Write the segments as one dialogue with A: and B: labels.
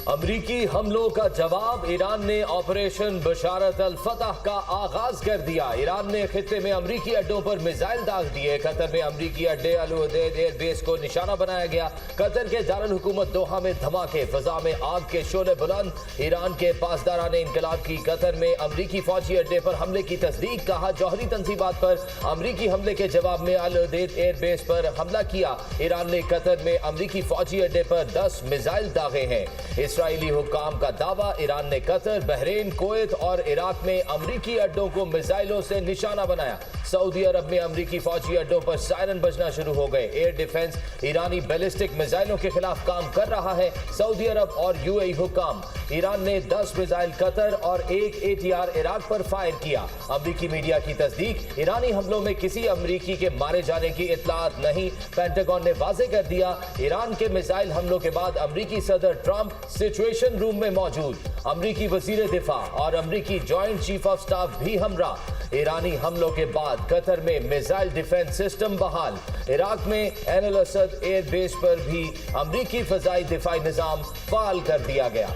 A: अमरीकी हमलों का जवाब, ईरान ने ऑपरेशन बशारत अल फतह का आगाज कर दिया। ईरान ने खित्ते में अमरीकी अड्डों पर मिसाइल दाग दिए। कतर में अमरीकी अड्डे अल उदैद एयरबेस को निशाना बनाया गया। कतर के दारुल हुकूमत दोहा में धमाके, फजा में आग के शोले बुलंद। ईरान के पासदारान इनकलाब की कतर में अमरीकी फौजी अड्डे पर हमले की तस्दीक। कहा, जौहरी तंसीबात पर अमरीकी हमले के जवाब में अल उदैद एयरबेस पर हमला किया। ईरान ने कतर में अमरीकी फौजी अड्डे पर 10 मिसाइल दागे हैं। इसराइली हुकाम का दावा, ईरान ने कतर, बहरीन, कुवैत और इराक में अमरीकी अड्डों को मिसाइलों से निशाना बनाया। सऊदी अरब में अमरीकी फौजी अड्डों पर सायरन बजना शुरू हो गए। एयर डिफेंस ईरानी बैलिस्टिक मिसाइलों के खिलाफ काम कर रहा है। सऊदी अरब और यूएई हुकाम, ईरान ने 10 मिसाइल कतर और 1 ATR इराक पर फायर किया। अमरीकी मीडिया की तस्दीक, ईरानी हमलों में किसी अमरीकी के मारे जाने की इत्तलात नहीं। पेंटागन ने वाजे कर दिया, ईरान के मिसाइल हमलों के बाद अमरीकी सदर ट्रंप सिचुएशन रूम में मौजूद। अमरीकी वजीर दिफा और अमरीकी जॉइंट चीफ ऑफ स्टाफ भी हमरा। ईरानी हमलों के बाद कतर में मिसाइल डिफेंस सिस्टम बहाल। इराक में एन अल असद एयर बेस पर भी अमरीकी फजाई दिफाई निजाम फाल कर दिया गया।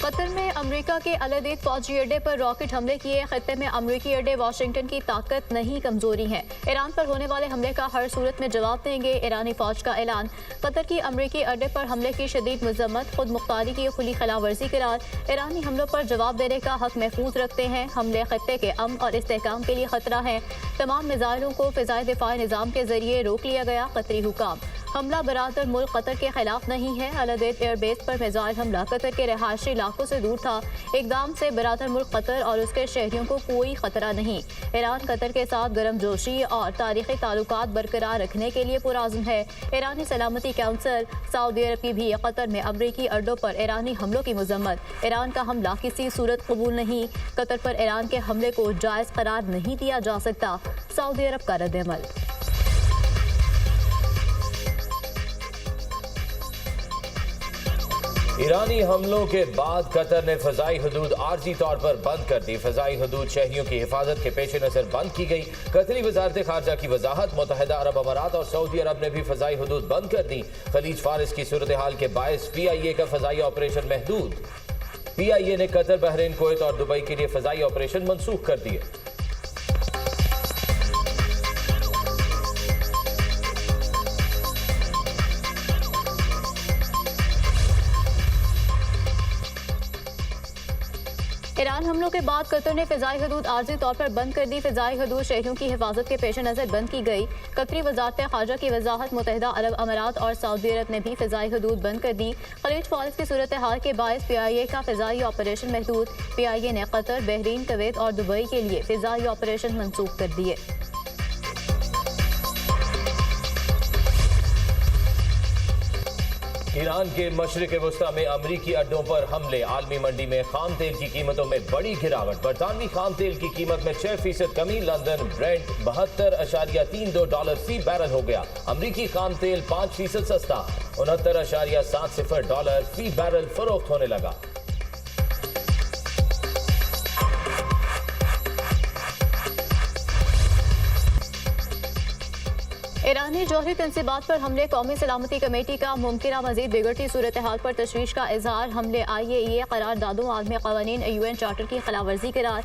B: कतर में अमेरिका के अल उदैद फौजी अड्डे पर रॉकेट हमले किए। खत्ते में अमेरिकी अड्डे वाशिंगटन की ताकत नहीं कमजोरी है। ईरान पर होने वाले हमले का हर सूरत में जवाब देंगे, ईरानी फौज का ऐलान। कतर की अमेरिकी अड्डे पर हमले की शदीद मजम्मत, खुद मुख्तारी की खुली खिलाफवर्जी करार। ईरानी हमलों पर जवाब देने का हक महफूज रखते हैं। हमले खत्ते के अमन और इस्तेहकाम के लिए खतरा है। तमाम मिसाइलों को फिजाई दिफाई निज़ाम के जरिए रोक लिया गया। कतरी हुकाम, हमला बरादर मुल्क कतर के खिलाफ नहीं है। अल उदैद एयरबेस पर मिसाइल हमला कतर के रहायशी इलाकों से दूर था। इकदाम से बरादर मुल्क कतर और उसके शहरियों को कोई खतरा नहीं। ईरान कतर के साथ गर्म जोशी और तारीखी ताल्लुकात बरकरार रखने के लिए पुराज़्म है। ईरानी सलामती काउंसिल, सऊदी अरब की भी कतर में अमरीकी अड्डों पर ईरानी हमलों की मजम्मत। ईरान का हमला किसी सूरत कबूल नहीं। कतर पर ईरान के हमले को जायज़ करार नहीं दिया जा सकता। सऊदी अरब का रद्द-ए-अमल।
A: ईरानी हमलों के बाद कतर ने फजाई हदूद आर्जी तौर पर बंद कर दी। फजाई हदूद शहरियों की हिफाजत के पेश नजर बंद की गई। कतरी वजारत खारजा की वजाहत, मुत्तहिदा अरब अमारात और सऊदी अरब ने भी फजाई हदूद बंद कर दी। खलीज फारिस की सूरत हाल के बायस PIA का फजाई ऑपरेशन महदूद। PIA ने कतर, बहरीन, कुवैत और दुबई के लिए फजाई ऑपरेशन मनसूख कर दिए।
B: ईरान हमलों के बाद कतर ने फिजाई हदूद आर्जी तौर पर बंद कर दी। फिजाई हदूद शहरियों की हिफाजत के पेश नज़र बंद की गई। कतरी वजारत खारजा की वजाहत, मुत्तहिदा अरब अमारात और सऊदी अरब ने भी फिजाई हदूद बंद कर दी। खलीज फारिस की सूरत हाल के बायस PIA का फिजाई ऑपरेशन महदूद। PIA ने कतर, बहरीन, कुवैत और दुबई के लिए फिजाई ऑपरेशन मनसूख कर दिए।
A: ईरान के मशरिक वस्ता में अमरीकी अड्डों पर हमले, आलमी मंडी में खाम तेल की कीमतों में बड़ी गिरावट। बरतानवी खाम तेल की कीमत में 6% कमी। लंदन ब्रेंट $72.32 फी बैरल हो गया। अमरीकी खाम तेल 5% सस्ता, $69.70 फी बैरल फरोख्त होने लगा।
B: ईरानी जौहरी तंसीबात पर हमले, कौमी सलामती कमेटी का मुमकिन मजीद बिगड़ती सूरत हाल पर तशवीश का इजहार। हमले IAEA करारदादों, आलमी क़वानीन, UN चार्टर की खिलाफवर्जी करार।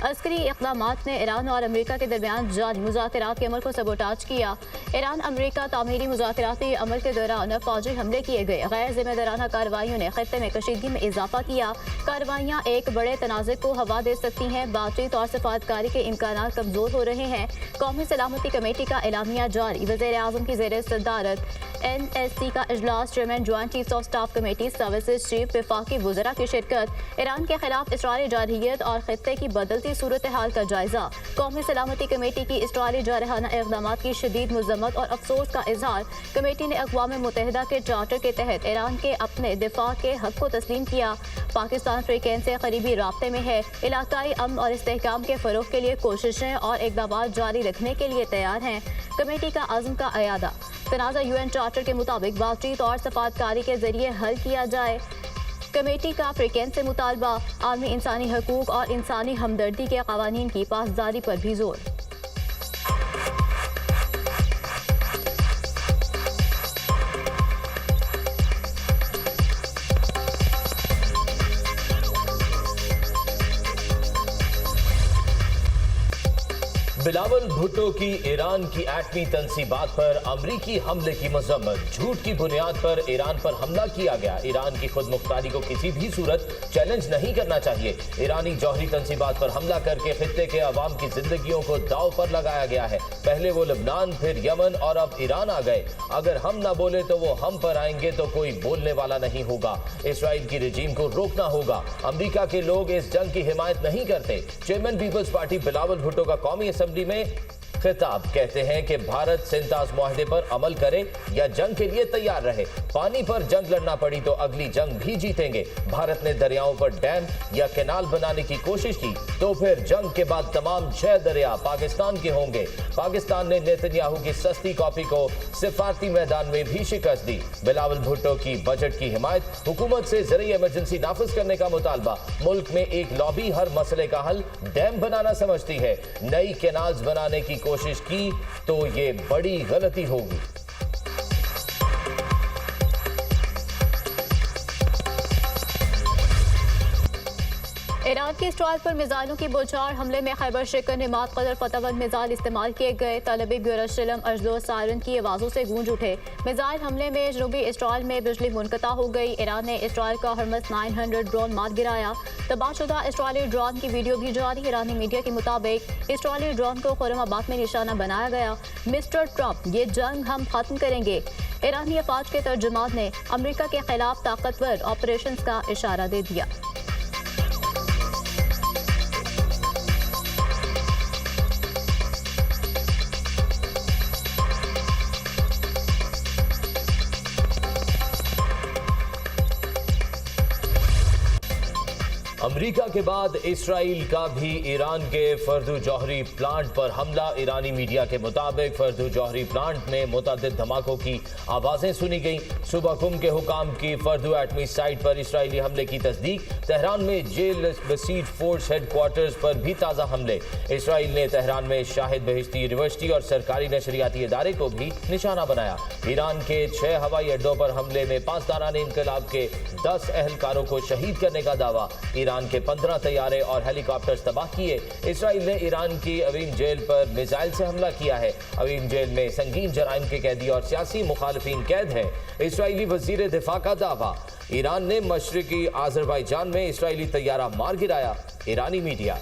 B: अस्करी इक़दामात ने ईरान और अमेरिका के दरमियान जारी मुज़ाकरात के अमल को सबोटाज किया। ईरान अमेरिका तामीरी मुज़ाकराती अमल के दौरान फौजी हमले किए गए। गैर जिम्मेदाराना कार्रवाइयों ने खत्ते में कशीदगी में इजाफा किया। कार्रवाइयाँ एक बड़े तनाज़े को हवा दे सकती हैं। बातचीत और सफारतकारी के इम्कान कमज़ोर हो रहे हैं। कौमी सलामती कमेटी का एलामिया जारी। वज़ीर आज़म की ज़ेर सदारत NSC का इजलास, chairman joint chief of staff committee, services chief, वफाकी वज़रा की शिरकत। ईरान के खिलाफ इसराइली जारहियत और खत्ते की बदलती सूरत हाल का जायजा। कौमी सलामती कमेटी की इसराइली जारहाना इक़दामात की शदीद मज़म्मत और अफसोस का इजहार। कमेटी ने अक़वाम मुत्तहिदा के चार्टर के तहत ईरान के अपने दिफा के हक को तस्लीम किया। पाकिस्तान फ्रीकेन से करीबी राब्ते में है। इलाकाई अमन और इस्तेहकाम के फ़रोग़ के लिए कोशिशें और इक़दामात जारी रखने के लिए तैयार हैं। कमेटी का अज़्म का अयादा, तनाज़ा UN चार्टर के मुताबिक बातचीत और सफारतकारी के जरिए हल किया जाए। कमेटी का फ्रीकेन से मुतालबा, आलमी इंसानी हकूक़ और इंसानी हमदर्दी के क़वानीन की पासदारी पर भी जोर।
A: बिलावल भुट्टो की ईरान की एटमी तंसीबात पर अमरीकी हमले की मजम्मत। झूठ की बुनियाद पर ईरान पर हमला किया गया। ईरान की खुद मुख्तारी को किसी भी सूरत चैलेंज नहीं करना चाहिए। ईरानी जौहरी तंसीबात पर हमला करके खित्ते के अवाम की जिंदगियों को दाव पर लगाया गया है। पहले वो लबनान, फिर यमन और अब ईरान आ गए। अगर हम ना बोले तो वो हम पर आएंगे तो कोई बोलने वाला नहीं होगा। इसराइल की रजीम को रोकना होगा। अमरीका के लोग इस जंग की हिमायत नहीं करते। चेयरमैन पीपल्स पार्टी बिलावल भुट्टो का कौमी असेंबली में खिताब। कहते हैं कि भारत सिंताज मुआहदे पर अमल करे या जंग के लिए तैयार रहे। पानी पर जंग लड़ना पड़ी तो अगली जंग भी जीतेंगे। भारत ने दरियाओं पर डैम या कैनाल बनाने की कोशिश की तो फिर जंग के बाद तमाम 6 दरिया पाकिस्तान के होंगे। पाकिस्तान ने नेतन्याहू की सस्ती कॉपी को सिफारती मैदान में भी शिकस्त दी। बिलावल भुट्टो की बजट की हिमायत, हुकूमत से ज़रूरी इमरजेंसी नाफिज करने का मुतालबा। मुल्क में एक लॉबी हर मसले का हल डैम बनाना समझती है। नई कैनाल्स बनाने की कोशिश की तो ये बड़ी गलती होगी।
B: ईरान की इसराइल पर मिसाइलों की बौछार हमले में खैबर शिकन हिमात कदर फतहवंद मिसाइल इस्तेमाल किए गए। तलबी यरूशलेम अजदो सायरन की आवाज़ों से गूंज उठे। मिसाइल हमले में जनूबी इसराइल में बिजली मुनक़ता हो गई। ईरान ने इसराइल का हरमस 900 ड्रोन मार गिराया। तबाहशुदा इसराइली ड्रोन की वीडियो भी जारी। ईरानी मीडिया के मुताबिक इसराइली ड्रोन को खुरमाबाद में निशाना बनाया गया। मिस्टर ट्रंप, ये जंग हम खत्म करेंगे। ईरानी अफवाज के तर्जुमान ने अमरीका के खिलाफ ताकतवर ऑपरेशन का इशारा दे दिया।
A: अमेरिका के बाद इसराइल का भी ईरान के फर्दु जौहरी प्लांट पर हमला। ईरानी मीडिया के मुताबिक फर्दु जौहरी प्लांट में मुतअद्दिद धमाकों की आवाज़ें सुनी गईं। सुबह कुम के हुकाम की फर्दु एटमी साइट पर इसराइली हमले की तस्दीक। तेहरान में जेल बसीज फोर्स हेडक्वार्टर्स पर भी ताज़ा हमले। इसराइल ने तेहरान में शाहिद बहिश्ती यूनिवर्सिटी और सरकारी नशरियाती इदारे को भी निशाना बनाया। ईरान के 6 हवाई अड्डों पर हमले में पासदारान इनकलाब के 10 अहलकारों को शहीद करने का दावा। ईरान के 15 तैयारे और हेलीकॉप्टर्स तबाह किए। इसराइल ने ईरान की अवीम जेल पर मिसाइल से हमला किया है। अवीम जेल में संगीन जराइम के कैदी और सियासी मुखालिफिन कैद हैं। इसराइली वजीर दिफा का दावा। ईरान ने मशरिकी आज़रबाईजान में इसराइली तैयारा मार गिराया। ईरानी मीडिया।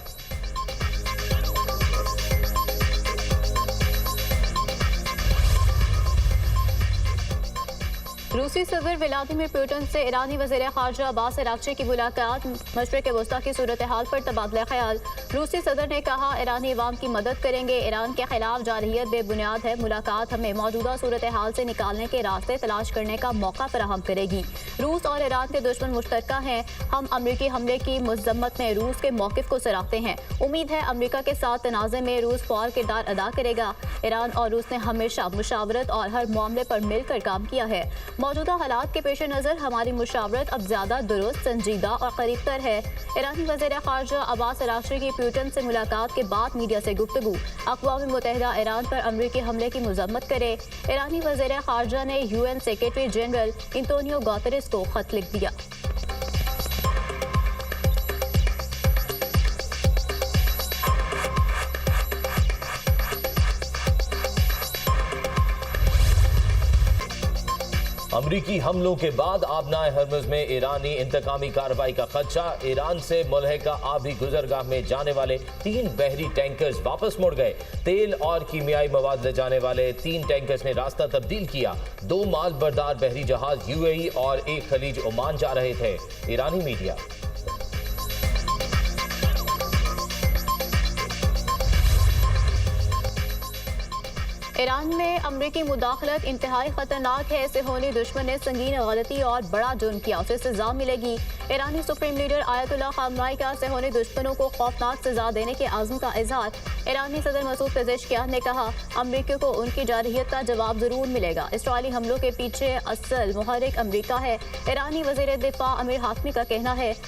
B: रूसी सदर व्लादिमीर पुतिन से ईरानी वज़ीर ख़ारजा अब्बास अराग़ची की मुलाकात। मशरिक़ वस्ता की सूरत हाल पर तबादला ख्याल। रूसी सदर ने कहा, ईरानी अवाम की मदद करेंगे। ईरान के खिलाफ जारहियत बेबुनियाद है। मुलाकात हमें मौजूदा सूरत हाल से निकालने के रास्ते तलाश करने का मौका फराहम करेगी। रूस और ईरान के दुश्मन मुश्तरका हैं। हम अमरीकी हमले की मज़म्मत में रूस के मौक़िफ़ को सराहते हैं। उम्मीद है अमरीका के साथ तनाज़े में रूस फ़ौर किरदार अदा करेगा। ईरान और रूस ने हमेशा मुशावरत और हर मामले पर मिलकर काम किया है। मौजूदा हालात के पेश नज़र हमारी मुशावरत अब ज़्यादा दुरुस्त, संजीदा और करीब तर है। ईरानी वज़ीर ख़ारजा अब्बास अराग़ची की पुतिन से मुलाकात के बाद मीडिया से गुफ्तगू। अक़वाम मुत्तहिदा ईरान पर अमरीकी हमले की मज़म्मत करे। ईरानी वज़ीर ख़ारजा ने UN secretary general Antonio Guterres को ख़त लिख दिया।
A: अमरीकी हमलों के बाद आबनाए हरमुज़ में ईरानी इंतकामी कार्रवाई का खदशा। ईरान से मुल्हिका आबी गुजरगाह में जाने वाले 3 बहरी टैंकर्स वापस मुड़ गए। तेल और कीमियाई मवाद ले जाने वाले 3 टैंकर्स ने रास्ता तब्दील किया। 2 माल बरदार बहरी जहाज UAE और एक खलीज ओमान जा रहे थे। ईरानी मीडिया।
B: ईरान में अमरीकी मुदाखलत इंतहाई खतरनाक है। सेहोनी दुश्मन ने संगीन गलती और बड़ा जुर्म किया, उसे सजा मिलेगी। ईरानी सुप्रीम लीडर आयतुल्लाह खामनाई का सेहोनी दुश्मनों को खौफनाक सजा देने के आज़म का इजहार। ईरानी सदर मसूद पेज़ेश्कियान ने कहा, अमरीका को उनकी जारहियत का जवाब जरूर मिलेगा। इसराइली हमलों के पीछे असल मुहर्रिक अमरीका है। ईरानी वज़ीर दिफा अमीर हाशमी का कहना है,